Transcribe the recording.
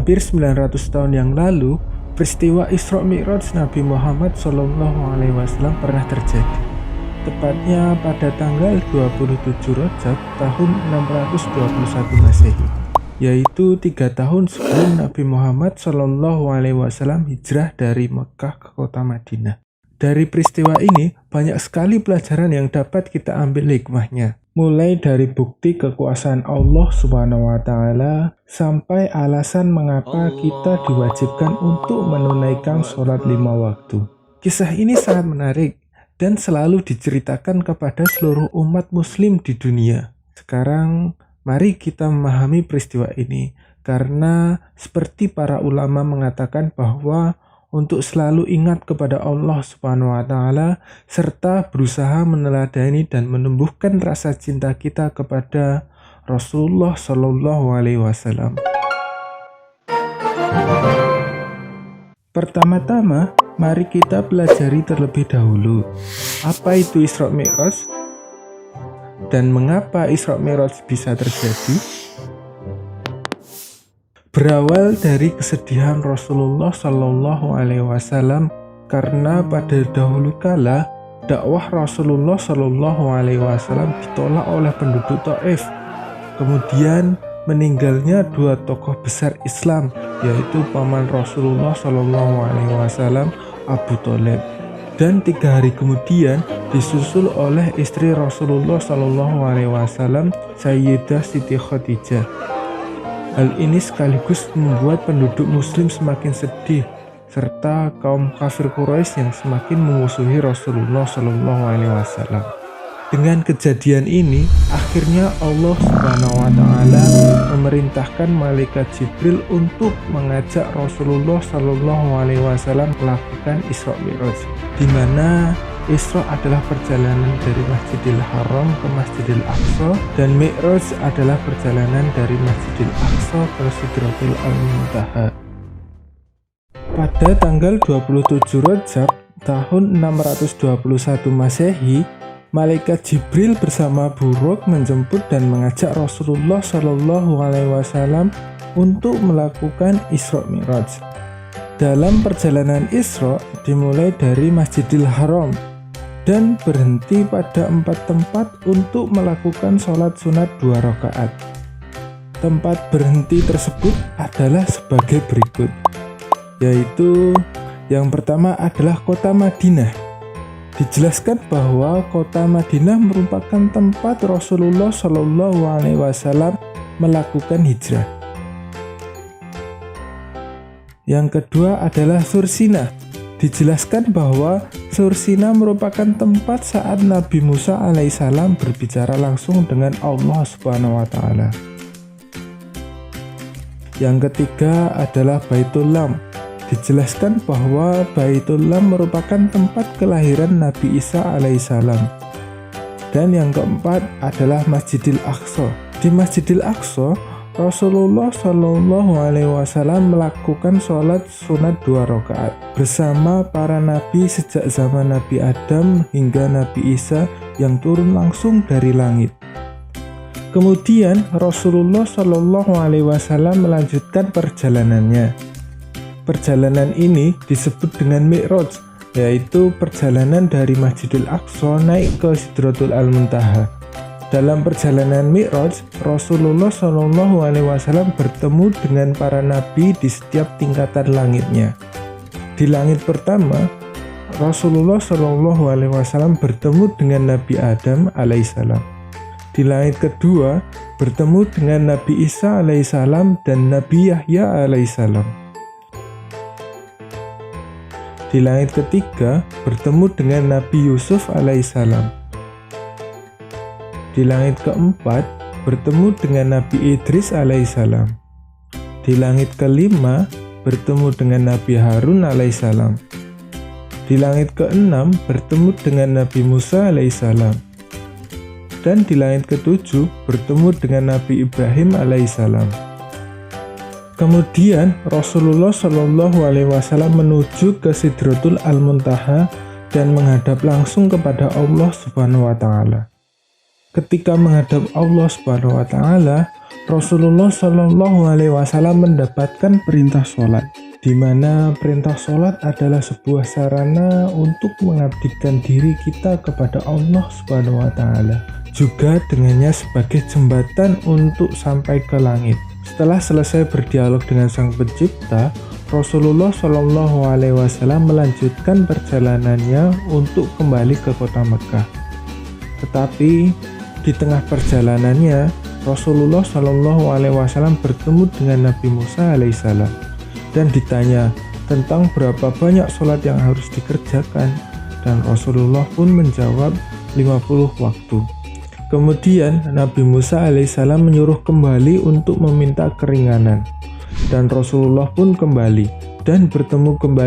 hampir 900 tahun yang lalu, peristiwa Isra Mi'raj Nabi Muhammad SAW pernah terjadi. Tepatnya pada tanggal 27 Rajab tahun 621 Masehi, yaitu 3 tahun sebelum Nabi Muhammad SAW hijrah dari Mekah ke kota Madinah. Dari peristiwa ini, banyak sekali pelajaran yang dapat kita ambil hikmahnya. Mulai dari bukti kekuasaan Allah Subhanahu wa Ta'ala sampai alasan mengapa kita diwajibkan untuk menunaikan sholat 5 waktu. Kisah ini sangat menarik dan selalu diceritakan kepada seluruh umat Muslim di dunia. Sekarang, mari kita memahami peristiwa ini, karena seperti para ulama mengatakan bahwa untuk selalu ingat kepada Allah Subhanahu wa Ta'ala serta berusaha meneladani dan menumbuhkan rasa cinta kita kepada Rasulullah Shallallahu Alaihi Wasallam. Pertama-tama, mari kita pelajari terlebih dahulu apa itu Isra Mi'raj dan mengapa Isra Mi'raj bisa terjadi. Berawal dari kesedihan Rasulullah Shallallahu Alaihi Wasallam karena pada dahulu kala dakwah Rasulullah Shallallahu Alaihi Wasallam ditolak oleh penduduk Taif. Kemudian meninggalnya 2 tokoh besar Islam, yaitu paman Rasulullah Shallallahu Alaihi Wasallam Abu Thalib, dan 3 hari kemudian disusul oleh istri Rasulullah Shallallahu Alaihi Wasallam Sayyidah Siti Khadijah. Hal ini sekaligus membuat penduduk muslim semakin sedih, serta kaum kafir Quraisy yang semakin memusuhi Rasulullah Shallallahu Alaihi Wasallam. Dengan kejadian ini, akhirnya Allah Subhanahu wa Ta'ala memerintahkan malaikat Jibril untuk mengajak Rasulullah Shallallahu Alaihi Wasallam melakukan Isra Mi'raj, di mana Isra adalah perjalanan dari Masjidil Haram ke Masjidil Aqsa, dan Mi'raj adalah perjalanan dari Masjidil Aqsa ke Sidratul Muntaha. Pada tanggal 27 Rajab tahun 621 Masehi, malaikat Jibril bersama Buruk menjemput dan mengajak Rasulullah Shallallahu Alaihi Wasallam untuk melakukan Isra Mi'raj. Dalam perjalanan Isra dimulai dari Masjidil Haram dan berhenti pada 4 tempat untuk melakukan sholat sunat 2 rakaat. Tempat berhenti tersebut adalah sebagai berikut, yaitu yang pertama adalah kota Madinah. Dijelaskan bahwa kota Madinah merupakan tempat Rasulullah Shallallahu Alaihi Wasallam melakukan hijrah. Yang kedua adalah Sursina. Dijelaskan bahwa Sursina merupakan tempat saat Nabi Musa alaihissalam berbicara langsung dengan Allah Subhanahu wa Ta'ala. Yang ketiga adalah Baitul Lam. Dijelaskan bahwa Baitul Lam merupakan tempat kelahiran Nabi Isa alaihissalam. Dan yang keempat adalah Masjidil Aqsa. Di Masjidil Aqsa, Rasulullah Shallallahu Alaihi Wasallam melakukan sholat sunat 2 rakaat bersama para nabi sejak zaman Nabi Adam hingga Nabi Isa yang turun langsung dari langit. Kemudian Rasulullah Shallallahu Alaihi Wasallam melanjutkan perjalanannya. Perjalanan ini disebut dengan Mi'raj, yaitu perjalanan dari Masjidil Aqsa naik ke Sidratul Muntaha. Dalam perjalanan Mi'raj, Rasulullah Shallallahu Alaihi Wasallam bertemu dengan para nabi di setiap tingkatan langitnya. Di langit pertama, Rasulullah Shallallahu Alaihi Wasallam bertemu dengan Nabi Adam alaihissalam. Di langit kedua, bertemu dengan Nabi Isa alaihissalam dan Nabi Yahya alaihissalam. Di langit ketiga, bertemu dengan Nabi Yusuf alaihissalam. Di langit keempat, bertemu dengan Nabi Idris alaihissalam. Di langit kelima, bertemu dengan Nabi Harun alaihissalam. Di langit keenam, bertemu dengan Nabi Musa alaihissalam. Dan di langit ketujuh, bertemu dengan Nabi Ibrahim alaihissalam. Kemudian Rasulullah Shallallahu Alaihi Wasallam menuju ke Sidratul Muntaha dan menghadap langsung kepada Allah Subhanahu wa Ta'ala. Ketika menghadap Allah Subhanahu wa taala, Rasulullah Shallallahu alaihi wasallam mendapatkan perintah sholat, di mana perintah sholat adalah sebuah sarana untuk mengabdikan diri kita kepada Allah Subhanahu wa taala. Juga dengannya sebagai jembatan untuk sampai ke langit. Setelah selesai berdialog dengan Sang Pencipta, Rasulullah Shallallahu alaihi wasallam melanjutkan perjalanannya untuk kembali ke kota Mekah. Tetapi di tengah perjalanannya, Rasulullah Shallallahu alaihi wasallam bertemu dengan Nabi Musa alaihissalam dan ditanya tentang berapa banyak sholat yang harus dikerjakan, dan Rasulullah pun menjawab 50 waktu. Kemudian Nabi Musa alaihissalam menyuruh kembali untuk meminta keringanan, dan Rasulullah pun kembali dan bertemu kembali